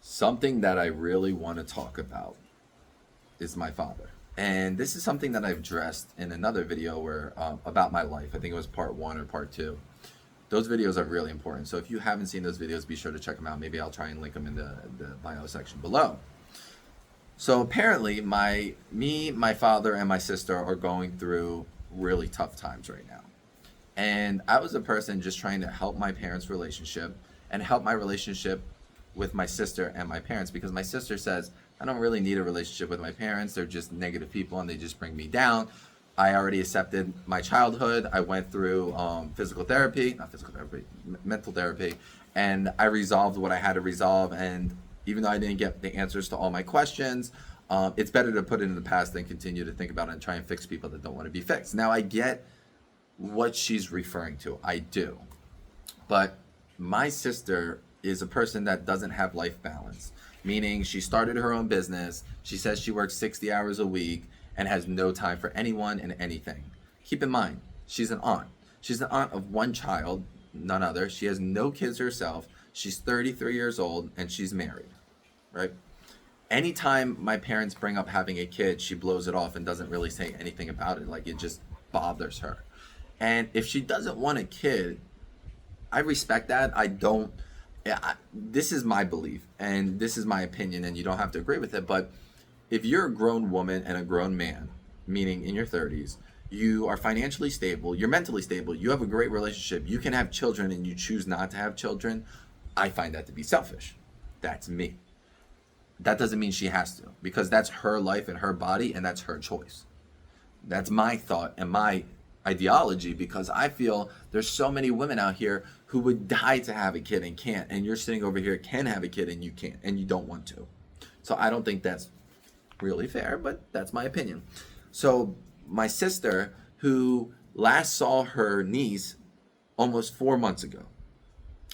Something that I really want to talk about is my father. And this is something that I've addressed in another video where about my life. I think it was part one or part two. Those videos are really important. So if you haven't seen those videos, be sure to check them out. Maybe I'll try and link them in the bio section below. So apparently my father and my sister are going through really tough times right now. And I was a person just trying to help my parents' relationship and help my relationship with my sister and my parents, because my sister says, I don't really need a relationship with my parents. They're just negative people and they just bring me down. I already accepted my childhood. I went through mental therapy, and I resolved what I had to resolve. And even though I didn't get the answers to all my questions, it's better to put it in the past than continue to think about it and try and fix people that don't want to be fixed. Now, I get what she's referring to. I do. But my sister is a person that doesn't have life balance, meaning she started her own business. She says she works 60 hours a week and has no time for anyone and anything. Keep in mind, she's an aunt. She's an aunt of one child, none other. She has no kids herself. She's 33 years old and she's married, right? Anytime my parents bring up having a kid, she blows it off and doesn't really say anything about it. Like, it just bothers her. And if she doesn't want a kid, I respect that. This is my belief and this is my opinion, and you don't have to agree with it. But if you're a grown woman and a grown man, meaning in your 30s, you are financially stable, you're mentally stable, you have a great relationship, you can have children and you choose not to have children, I find that to be selfish. That's me. That doesn't mean she has to, because that's her life and her body, and that's her choice. That's my thought and my ideology, because I feel there's so many women out here who would die to have a kid and can't, and you're sitting over here can have a kid and you can't, and you don't want to. So I don't think that's really fair, but that's my opinion. So my sister, who last saw her niece almost 4 months ago,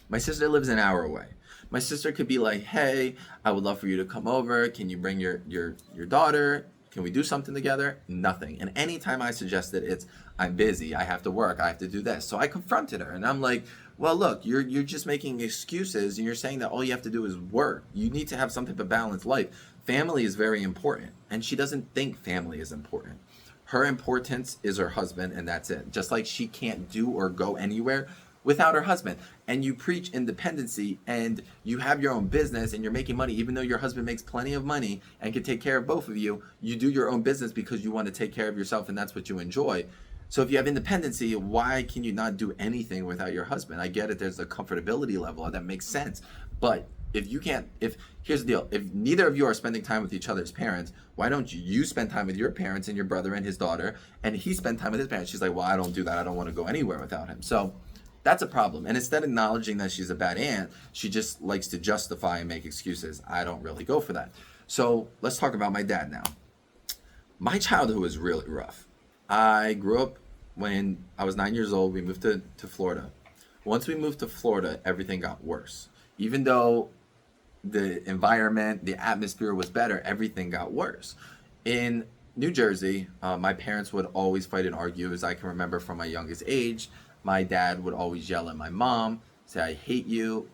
my sister lives an hour away. My sister could be like, hey, I would love for you to come over. Can you bring your daughter? Can we do something together? Nothing. And anytime I suggested, it's, I'm busy, I have to work, I have to do this. So I confronted her and I'm like, well, look, you're just making excuses and you're saying that all you have to do is work. You need to have some type of balanced life. Family is very important. And she doesn't think family is important. Her importance is her husband, and that's it. Just like she can't do or go anywhere without her husband. And you preach independency and you have your own business and you're making money, even though your husband makes plenty of money and can take care of both of you. You do your own business because you want to take care of yourself and that's what you enjoy. So if you have independency, why can you not do anything without your husband? I get it, there's a comfortability level that makes sense. But if you can't, here's the deal, if neither of you are spending time with each other's parents, why don't you spend time with your parents and your brother and his daughter, and he spend time with his parents? She's like, well, I don't do that, I don't want to go anywhere without him. So that's a problem. And instead of acknowledging that she's a bad aunt, she just likes to justify and make excuses. I don't really go for that. So let's talk about my dad now. My childhood was really rough. I grew up when I was 9 years old. We moved to Florida. Once we moved to Florida, everything got worse. Even though the environment, the atmosphere was better, everything got worse. In New Jersey, my parents would always fight and argue, as I can remember from my youngest age. My dad would always yell at my mom, say, I hate you,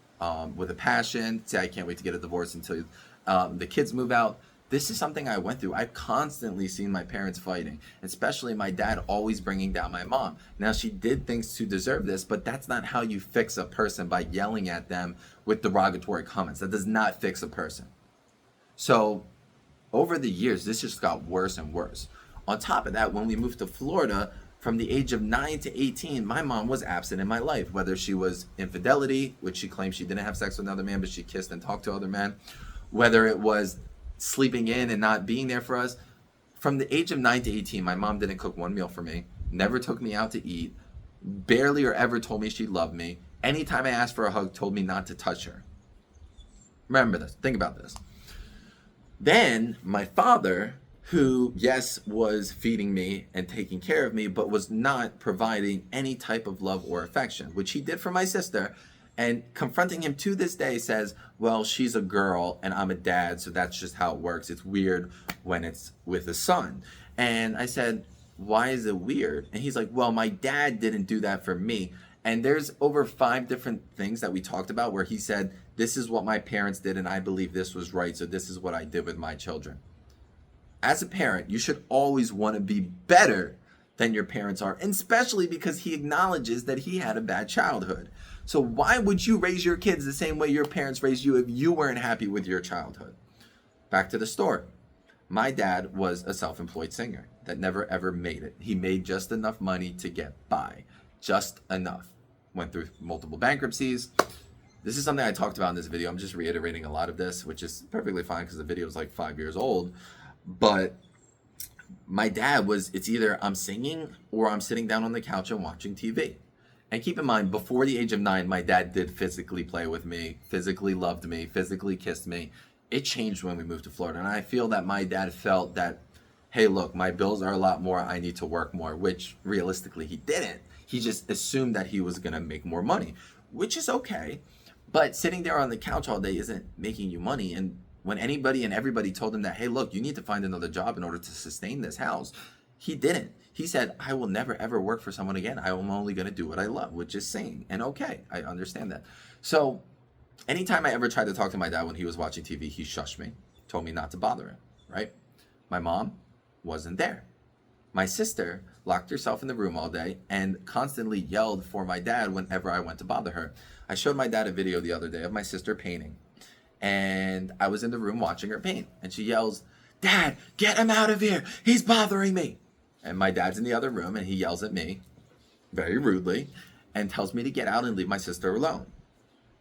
with a passion, say, I can't wait to get a divorce until the kids move out. This is something I went through. I've constantly seen my parents fighting, especially my dad always bringing down my mom. Now, she did things to deserve this, but that's not how you fix a person, by yelling at them with derogatory comments. That does not fix a person. So over the years, this just got worse and worse. On top of that, when we moved to Florida, from the age of 9 to 18, my mom was absent in my life, whether she was infidelity, which she claimed she didn't have sex with another man, but she kissed and talked to other men, whether it was sleeping in and not being there for us. From the age of 9 to 18, my mom didn't cook one meal for me, never took me out to eat, barely or ever told me she loved me. Anytime I asked for a hug, told me not to touch her. Remember this, think about this. Then my father, who, yes, was feeding me and taking care of me, but was not providing any type of love or affection, which he did for my sister. And confronting him to this day says, well, she's a girl and I'm a dad, so that's just how it works. It's weird when it's with a son. And I said, why is it weird? And he's like, well, my dad didn't do that for me. And there's over 5 different things that we talked about where he said, this is what my parents did and I believe this was right, so this is what I did with my children. As a parent, you should always want to be better than your parents are, and especially because he acknowledges that he had a bad childhood. So why would you raise your kids the same way your parents raised you if you weren't happy with your childhood? Back to the story. My dad was a self-employed singer that never ever made it. He made just enough money to get by. Just enough. Went through multiple bankruptcies. This is something I talked about in this video. I'm just reiterating a lot of this, which is perfectly fine because the video is like 5 years old. But my dad was, it's either I'm singing or I'm sitting down on the couch and watching TV. And keep in mind, before the age of 9, my dad did physically play with me, physically loved me, physically kissed me. It changed when we moved to Florida. And I feel that my dad felt that, hey, look, my bills are a lot more. I need to work more, which realistically he didn't. He just assumed that he was going to make more money, which is okay. But sitting there on the couch all day isn't making you money. And when anybody and everybody told him that, hey, look, you need to find another job in order to sustain this house, he didn't. He said, I will never, ever work for someone again. I am only going to do what I love, which is singing. And okay, I understand that. So anytime I ever tried to talk to my dad when he was watching TV, he shushed me, told me not to bother him, right? My mom wasn't there. My sister locked herself in the room all day and constantly yelled for my dad whenever I went to bother her. I showed my dad a video the other day of my sister painting. And I was in the room watching her paint. And she yells, Dad, get him out of here. He's bothering me. And my dad's in the other room and he yells at me very rudely and tells me to get out and leave my sister alone.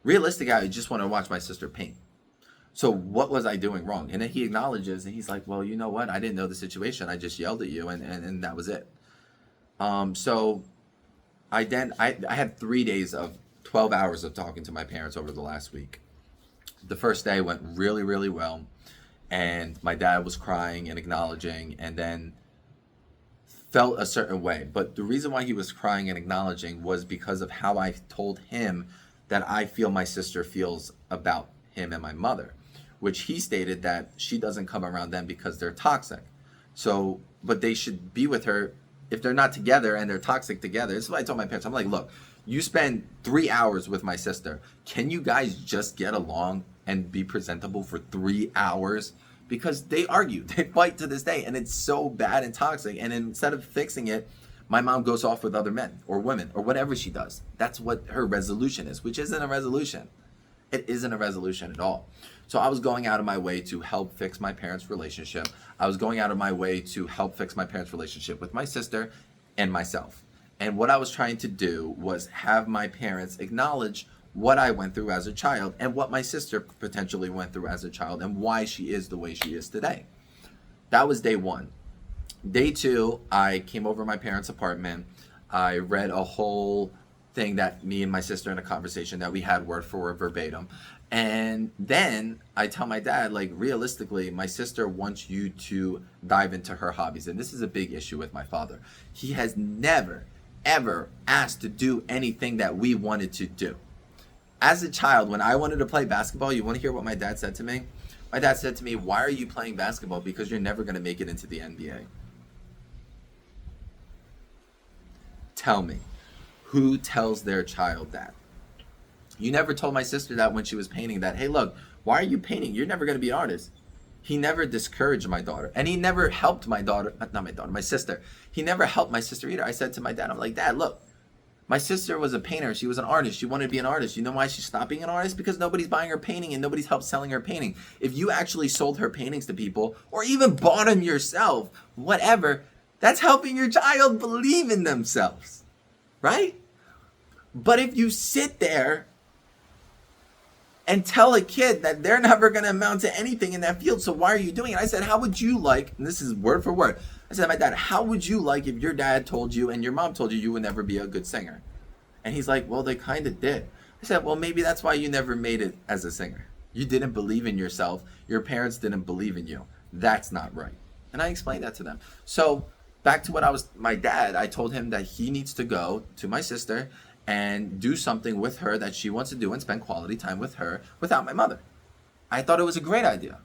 Realistically, I just want to watch my sister paint. So what was I doing wrong? And then he acknowledges and he's like, well, you know what? I didn't know the situation. I just yelled at you and that was it. So I had 3 days of 12 hours of talking to my parents over the last week. The first day went really, really well. And my dad was crying and acknowledging and then felt a certain way. But the reason why he was crying and acknowledging was because of how I told him that I feel my sister feels about him and my mother, which he stated that she doesn't come around them because they're toxic. So, but they should be with her if they're not together and they're toxic together. This is what I told my parents. I'm like, look, you spend 3 hours with my sister. Can you guys just get along and be presentable for 3 hours? Because they argue, they fight to this day, and it's so bad and toxic. And instead of fixing it, my mom goes off with other men or women or whatever she does. That's what her resolution is, which isn't a resolution. It isn't a resolution at all. So I was going out of my way to help fix my parents' relationship. I was going out of my way to help fix my parents' relationship with my sister and myself. And what I was trying to do was have my parents acknowledge what I went through as a child and what my sister potentially went through as a child and why she is the way she is today. That was day 1. Day 2, I came over to my parents' apartment. I read a whole thing that me and my sister in a conversation that we had word for word verbatim. And then I tell my dad, like, realistically, my sister wants you to dive into her hobbies. And this is a big issue with my father. He has never, ever asked to do anything that we wanted to do. As a child, when I wanted to play basketball, you want to hear what my dad said to me? My dad said to me, why are you playing basketball? Because you're never going to make it into the NBA. Tell me, who tells their child that? You never told my sister that when she was painting that, hey, look, why are you painting? You're never going to be an artist. He never discouraged my daughter. And he never helped my sister. He never helped my sister either. I said to my dad, I'm like, Dad, look, my sister was a painter. She was an artist. She wanted to be an artist. You know why she stopped being an artist? Because nobody's buying her painting and nobody's helped selling her painting. If you actually sold her paintings to people or even bought them yourself, whatever, that's helping your child believe in themselves, right? But if you sit there and tell a kid that they're never going to amount to anything in that field, so why are you doing it? I said, how would you like, and this is word for word, I said to my dad, how would you like if your dad told you and your mom told you you would never be a good singer? And he's like, well, they kind of did. I said, well, maybe that's why you never made it as a singer. You didn't believe in yourself. Your parents didn't believe in you. That's not right. And I explained that to them. So back to my dad, I told him that he needs to go to my sister and do something with her that she wants to do and spend quality time with her without my mother. I thought it was a great idea.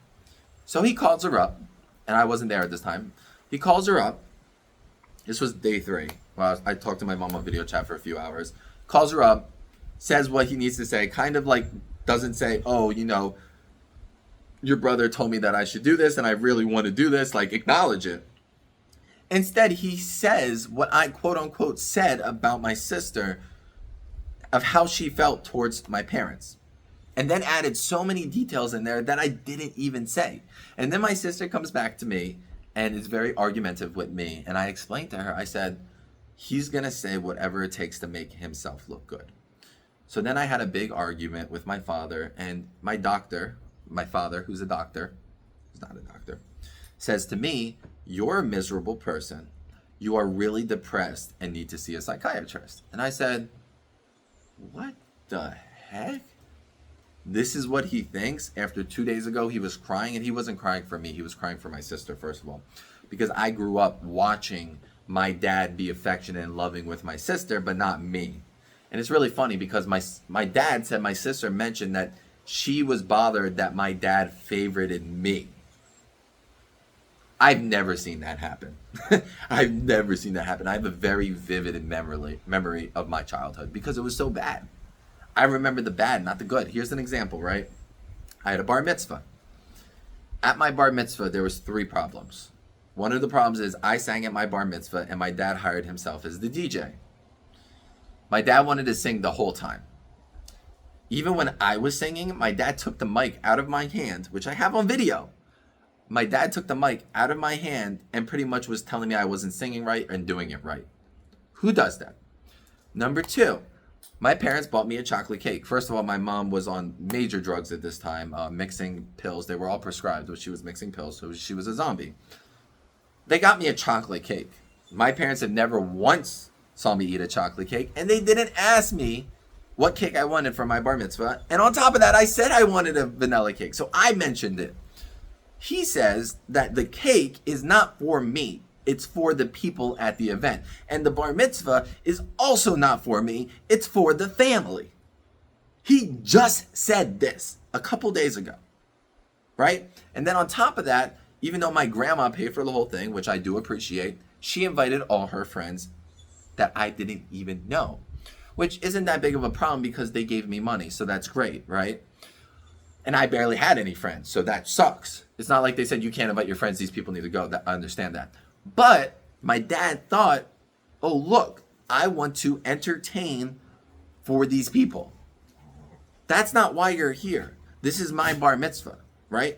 So he calls her up, and I wasn't there at this time. He calls her up. This was day 3. Well, I talked to my mom on video chat for a few hours. Calls her up, says what he needs to say, kind of like Doesn't say, oh, your brother told me that I should do this and I really want to do this. Like, acknowledge it. Instead, he says what I quote unquote said about my sister, of how she felt towards my parents. And then added so many details in there that I didn't even say. And then my sister comes back to me and is very argumentative with me. And I explained to her, I said, he's going to say whatever it takes to make himself look good. So then I had a big argument with my father, and my father, who's a doctor, who's not a doctor, says to me, you're a miserable person. You are really depressed and need to see a psychiatrist. And I said, what the heck? This is what he thinks? After 2 days ago, he was crying, and he wasn't crying for me. He was crying for my sister, first of all, because I grew up watching my dad be affectionate and loving with my sister, but not me. And it's really funny because my dad said my sister mentioned that she was bothered that my dad favorited me. I've never seen that happen. I've never seen that happen. I have a very vivid memory of my childhood because it was so bad. I remember the bad, not the good. Here's an example, right? I had a bar mitzvah. At my bar mitzvah, there was 3 problems. One of the problems is I sang at my bar mitzvah and my dad hired himself as the DJ. My dad wanted to sing the whole time. Even when I was singing, my dad took the mic out of my hand, which I have on video. My dad took the mic out of my hand and pretty much was telling me I wasn't singing right and doing it right. Who does that? Number 2, my parents bought me a chocolate cake. First of all, my mom was on major drugs at this time, mixing pills. They were all prescribed, but she was mixing pills, so she was a zombie. They got me a chocolate cake. My parents have never once saw me eat a chocolate cake, and they didn't ask me what cake I wanted for my bar mitzvah. And on top of that, I said I wanted a vanilla cake, so I mentioned it. He says that the cake is not for me. It's for the people at the event. And the bar mitzvah is also not for me. It's for the family. He just said this a couple days ago, right? And then on top of that, even though my grandma paid for the whole thing, which I do appreciate, she invited all her friends that I didn't even know, which isn't that big of a problem because they gave me money. So that's great, right? And I barely had any friends, so that sucks. It's not like they said, you can't invite your friends, these people need to go. I understand that. But my dad thought, oh, look, I want to entertain for these people. That's not why you're here. This is my bar mitzvah, right?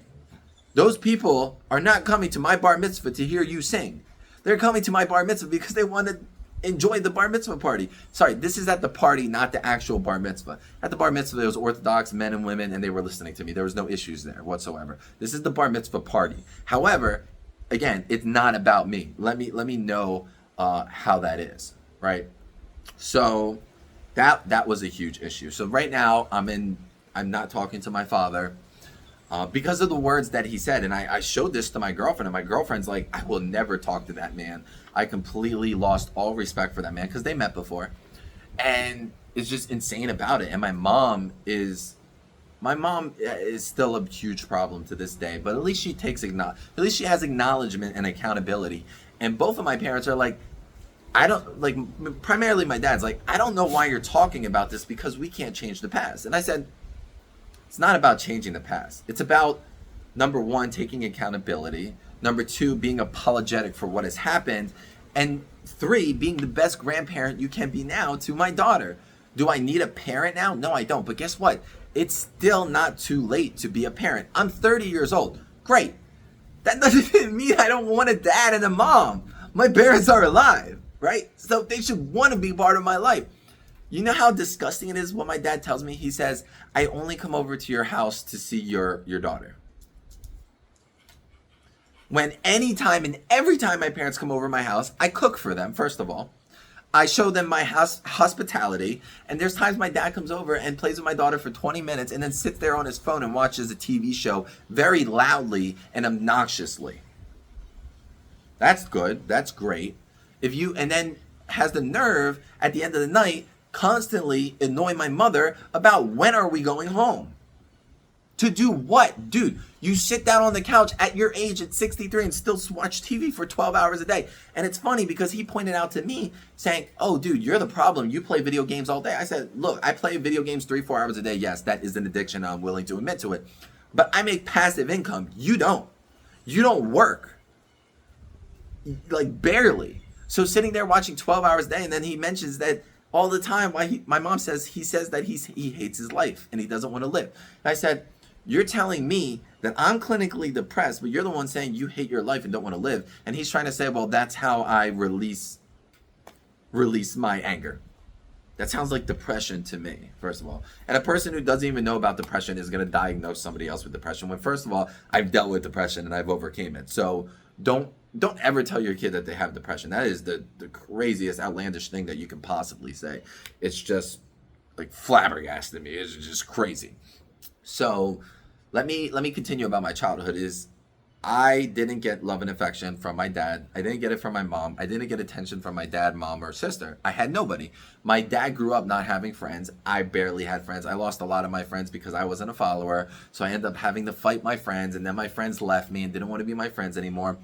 Those people are not coming to my bar mitzvah to hear you sing. They're coming to my bar mitzvah because they want to enjoy the bar mitzvah party. Sorry, this is at the party, not the actual bar mitzvah. At the bar mitzvah, there was Orthodox men and women, and they were listening to me. There was no issues there whatsoever. This is the bar mitzvah party. However, again, it's not about me. Let me know how that is, right? So that was a huge issue. So right now, I'm not talking to my father because of the words that he said. And I showed this to my girlfriend, and my girlfriend's like, I will never talk to that man. I completely lost all respect for that man because they met before. And it's just insane about it. And my mom is still a huge problem to this day, but at least she has acknowledgement and accountability. And both of my parents are like, primarily my dad's like, I don't know why you're talking about this because we can't change the past. And I said, it's not about changing the past. It's about, number 1, taking accountability. Number 2, being apologetic for what has happened. And 3, being the best grandparent you can be now to my daughter. Do I need a parent now? No, I don't. But guess what? It's still not too late to be a parent. I'm 30 years old. Great. That doesn't mean I don't want a dad and a mom. My parents are alive, right? So they should want to be part of my life. You know how disgusting it is what my dad tells me? He says, I only come over to your house to see your daughter. When anytime and every time my parents come over my house, I cook for them, first of all. I show them my hospitality, and there's times my dad comes over and plays with my daughter for 20 minutes and then sits there on his phone and watches a TV show very loudly and obnoxiously. That's good. That's great. And then has the nerve at the end of the night constantly annoy my mother about when are we going home. To do what? Dude, you sit down on the couch at your age at 63 and still watch TV for 12 hours a day. And it's funny because he pointed out to me saying, oh, dude, you're the problem. You play video games all day. I said, look, I play video games 3-4 hours a day. Yes, that is an addiction. I'm willing to admit to it. But I make passive income. You don't. You don't work. Like, barely. So sitting there watching 12 hours a day, and then he mentions that all the time, my mom says, he says that he hates his life and he doesn't want to live. And I said, you're telling me that I'm clinically depressed, but you're the one saying you hate your life and don't want to live. And he's trying to say, well, that's how I release my anger. That sounds like depression to me, first of all. And a person who doesn't even know about depression is going to diagnose somebody else with depression when, first of all, I've dealt with depression and I've overcame it. So don't ever tell your kid that they have depression. That is the craziest, outlandish thing that you can possibly say. It's just like flabbergasted me. It's just crazy. So let me continue about my childhood. I didn't get love and affection from my dad. I didn't get it from my mom. I didn't get attention from my dad, mom, or sister. I had nobody. My dad grew up not having friends. I barely had friends. I lost a lot of my friends because I wasn't a follower. So I ended up having to fight my friends, and then my friends left me and didn't want to be my friends anymore.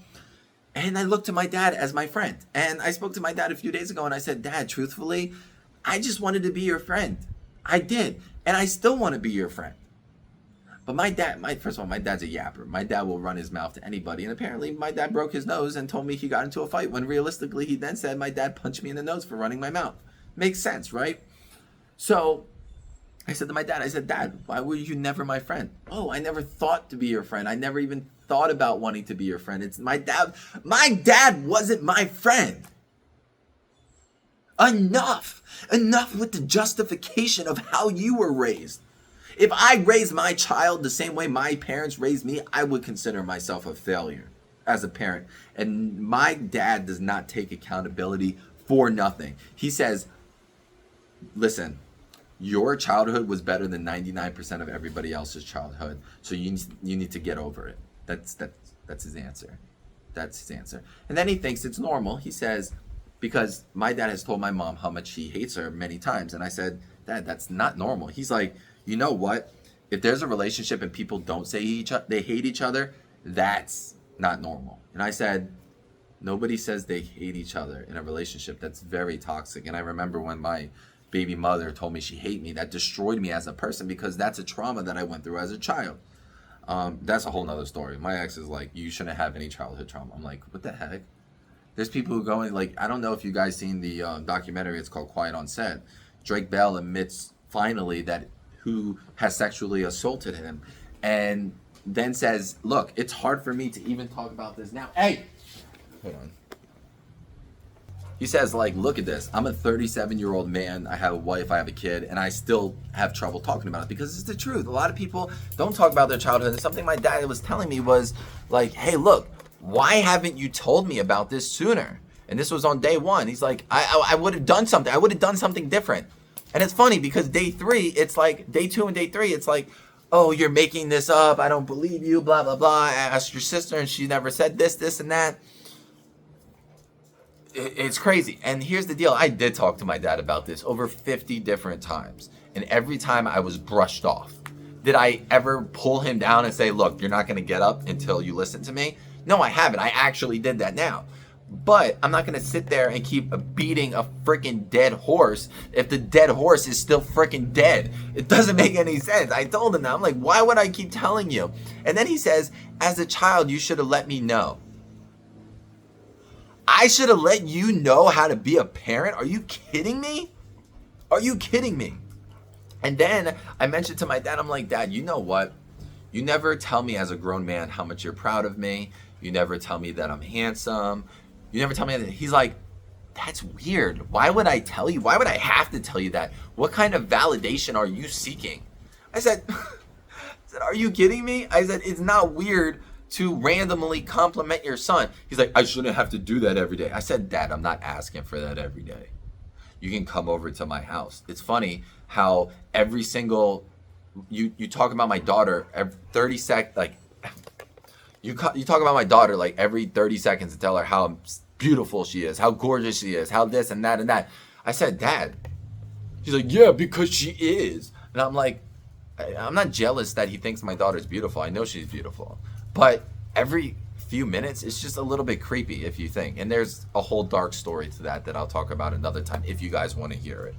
And I looked to my dad as my friend. And I spoke to my dad a few days ago and I said, Dad, truthfully, I just wanted to be your friend. I did. And I still want to be your friend. But my dad, first of all, my dad's a yapper. My dad will run his mouth to anybody. And apparently my dad broke his nose and told me he got into a fight when realistically he then said my dad punched me in the nose for running my mouth. Makes sense, right? So I said to my dad, I said, Dad, why were you never my friend? Oh, I never thought to be your friend. I never even thought about wanting to be your friend. It's my dad. My dad wasn't my friend. Enough with the justification of how you were raised. If I raised my child the same way my parents raised me, I would consider myself a failure as a parent. And my dad does not take accountability for nothing. He says, listen, your childhood was better than 99% of everybody else's childhood. So you need to get over it. That's his answer. That's his answer. And then he thinks it's normal. He says, because my dad has told my mom how much he hates her many times. And I said, Dad, that's not normal. He's like, you know what? If there's a relationship and people don't say they hate each other, that's not normal. And I said, nobody says they hate each other in a relationship. That's very toxic. And I remember when my baby mother told me she hated me, that destroyed me as a person because that's a trauma that I went through as a child. That's a whole nother story. My ex is like, you shouldn't have any childhood trauma. I'm like, what the heck? There's people who go in, like, I don't know if you guys seen the documentary. It's called Quiet on Set. Drake Bell admits finally that who has sexually assaulted him, and then says, look, it's hard for me to even talk about this now. Hey, hold on. He says, like, look at this. I'm a 37-year-old man. I have a wife. I have a kid. And I still have trouble talking about it because it's the truth. A lot of people don't talk about their childhood. And something my dad was telling me was like, hey, look, why haven't you told me about this sooner? And this was on day one. He's like, I would have done something. I would have done something different. And it's funny because day three, it's like day 2 and day 3, it's like, oh, you're making this up. I don't believe you, blah, blah, blah. I asked your sister and she never said this, and that. It's crazy. And here's the deal. I did talk to my dad about this over 50 different times. And every time I was brushed off. Did I ever pull him down and say, look, you're not going to get up until you listen to me? No, I haven't. I actually did that now. But I'm not going to sit there and keep beating a freaking dead horse if the dead horse is still freaking dead. It doesn't make any sense. I told him that. I'm like, why would I keep telling you? And then he says, as a child, you should have let me know. I should have let you know how to be a parent? Are you kidding me? Are you kidding me? And then I mentioned to my dad, I'm like, Dad, you know what? You never tell me as a grown man how much you're proud of me. You never tell me that I'm handsome. You never tell me that. He's like, that's weird. Why would I tell you? Why would I have to tell you that? What kind of validation are you seeking? I said, are you kidding me? I said, it's not weird to randomly compliment your son. He's like, I shouldn't have to do that every day. I said, Dad, I'm not asking for that every day. You can come over to my house. It's funny how every single, you talk about my daughter every 30 seconds, like, you talk about my daughter like every 30 seconds to tell her how beautiful she is, how gorgeous she is, how this and that and that. I said, Dad. He's like, yeah, because she is. And I'm like, I'm not jealous that he thinks my daughter's beautiful. I know she's beautiful. But every few minutes, it's just a little bit creepy if you think. And there's a whole dark story to that I'll talk about another time if you guys want to hear it.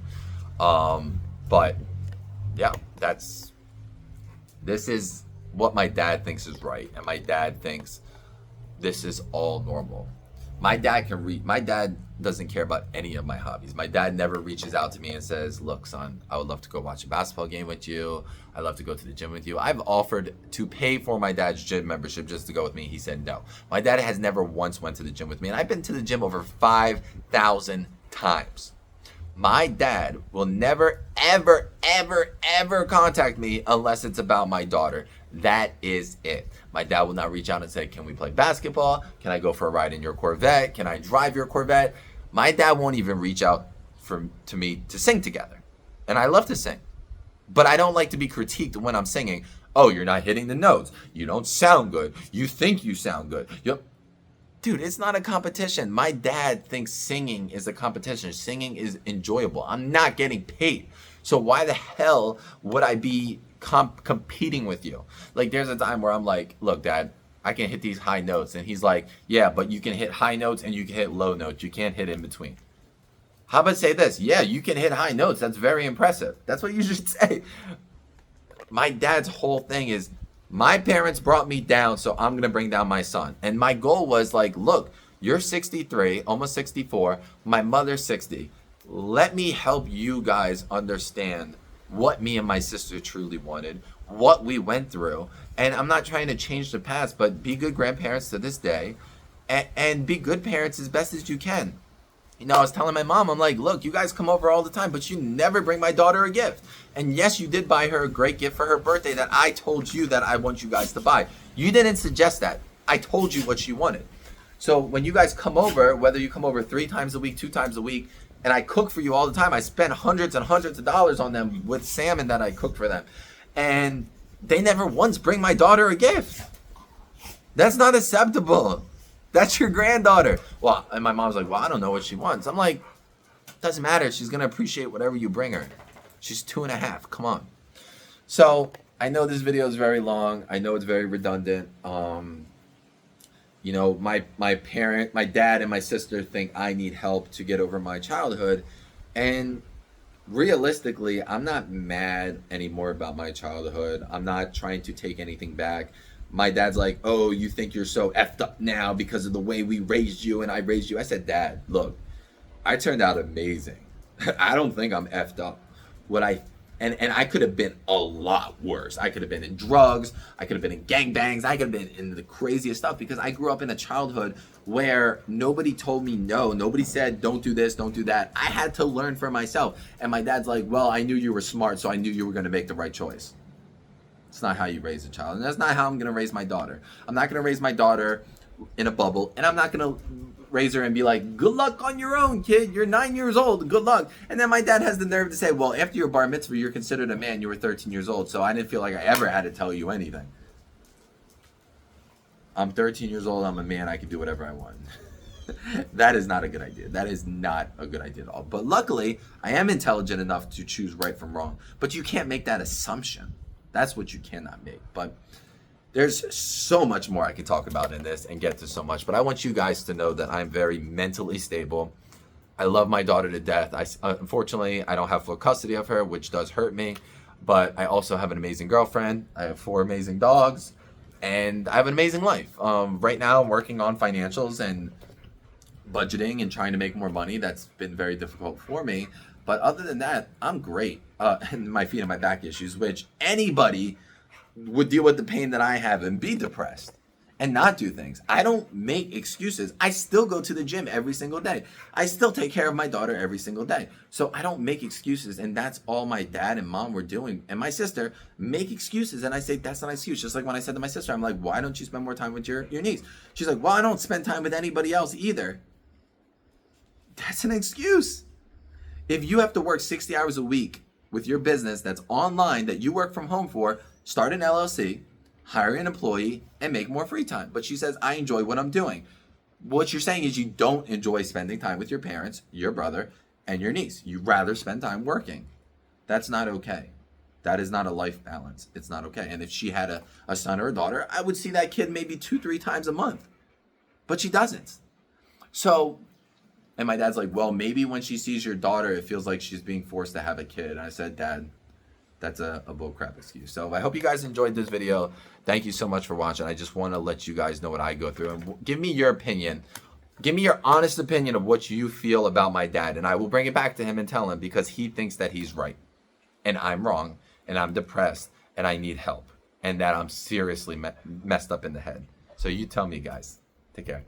But yeah, this is what my dad thinks is right. And my dad thinks this is all normal. My dad doesn't care about any of my hobbies. My dad never reaches out to me and says, look, son, I would love to go watch a basketball game with you. I'd love to go to the gym with you. I've offered to pay for my dad's gym membership just to go with me. He said no. My dad has never once went to the gym with me. And I've been to the gym over 5,000 times. My dad will never, ever, ever, ever contact me unless it's about my daughter. That is it. My dad will not reach out and say, can we play basketball? Can I go for a ride in your Corvette? Can I drive your Corvette? My dad won't even reach out to me to sing together. And I love to sing. But I don't like to be critiqued when I'm singing. Oh, you're not hitting the notes. You don't sound good. You think you sound good. Dude, it's not a competition. My dad thinks singing is a competition. Singing is enjoyable. I'm not getting paid. So why the hell would I be competing with you? Like, there's a time where I'm like, look, Dad, I can hit these high notes. And he's like, yeah, but you can hit high notes and you can hit low notes. You can't hit in between. How about say this? Yeah, you can hit high notes. That's very impressive. That's what you should say. My dad's whole thing is, my parents brought me down, so I'm going to bring down my son. And my goal was like, look, you're 63, almost 64. My mother's 60. Let me help you guys understand what me and my sister truly wanted, what we went through. And I'm not trying to change the past, but be good grandparents to this day and be good parents as best as you can. You know, I was telling my mom, I'm like, look, you guys come over all the time, but you never bring my daughter a gift. And yes, you did buy her a great gift for her birthday that I told you that I want you guys to buy. You didn't suggest that. I told you what she wanted. So when you guys come over, whether you come over 3 times a week, 2 times a week, and I cook for you all the time, I spend hundreds and hundreds of dollars on them with salmon that I cook for them. And they never once bring my daughter a gift. That's not acceptable. That's your granddaughter. Well, and my mom's like, well, I don't know what she wants. I'm like, doesn't matter. She's going to appreciate whatever you bring her. She's 2.5. Come on. So I know this video is very long. I know it's very redundant. You know, my dad and my sister think I need help to get over my childhood. And realistically, I'm not mad anymore about my childhood. I'm not trying to take anything back. My dad's like, oh, you think you're so effed up now because of the way we raised you and I raised you. I said, Dad, look, I turned out amazing. I don't think I'm effed up. And I could have been a lot worse. I could have been in drugs. I could have been in gangbangs. I could have been in the craziest stuff because I grew up in a childhood where nobody told me no. Nobody said, don't do this, don't do that. I had to learn for myself. And my dad's like, well, I knew you were smart, so I knew you were going to make the right choice. It's not how you raise a child. And that's not how I'm going to raise my daughter. I'm not going to raise my daughter in a bubble. And I'm not going to raise her and be like, good luck on your own, kid. You're 9 years old. Good luck. And then my dad has the nerve to say, well, after your bar mitzvah, you're considered a man. You were 13 years old. So I didn't feel like I ever had to tell you anything. I'm 13 years old. I'm a man. I can do whatever I want. That is not a good idea. That is not a good idea at all. But luckily, I am intelligent enough to choose right from wrong. But you can't make that assumption. That's what you cannot make. But there's so much more I could talk about in this and get to so much. But I want you guys to know that I'm very mentally stable. I love my daughter to death. Unfortunately, I don't have full custody of her, which does hurt me. But I also have an amazing girlfriend. I have 4 amazing dogs. And I have an amazing life. Right now, I'm working on financials and budgeting and trying to make more money. That's been very difficult for me. But other than that, I'm great. And my feet and my back issues, which anybody would deal with the pain that I have and be depressed and not do things. I don't make excuses. I still go to the gym every single day. I still take care of my daughter every single day. So I don't make excuses. And that's all my dad and mom were doing. And my sister make excuses. And I say, that's not an excuse. Just like when I said to my sister, I'm like, why don't you spend more time with your niece? She's like, well, I don't spend time with anybody else either. That's an excuse. If you have to work 60 hours a week with your business that's online that you work from home for, start an LLC, hire an employee, and make more free time. But she says, I enjoy what I'm doing. What you're saying is you don't enjoy spending time with your parents, your brother, and your niece. You'd rather spend time working. That's not okay. That is not a life balance. It's not okay. And if she had a son or a daughter, I would see that kid maybe 2-3 times a month. But she doesn't. So, and my dad's like, well, maybe when she sees your daughter, it feels like she's being forced to have a kid. And I said, Dad, that's a bullcrap excuse. So I hope you guys enjoyed this video. Thank you so much for watching. I just want to let you guys know what I go through. And give me your opinion. Give me your honest opinion of what you feel about my dad. And I will bring it back to him and tell him, because he thinks that he's right. And I'm wrong. And I'm depressed. And I need help. And that I'm seriously messed up in the head. So you tell me, guys. Take care.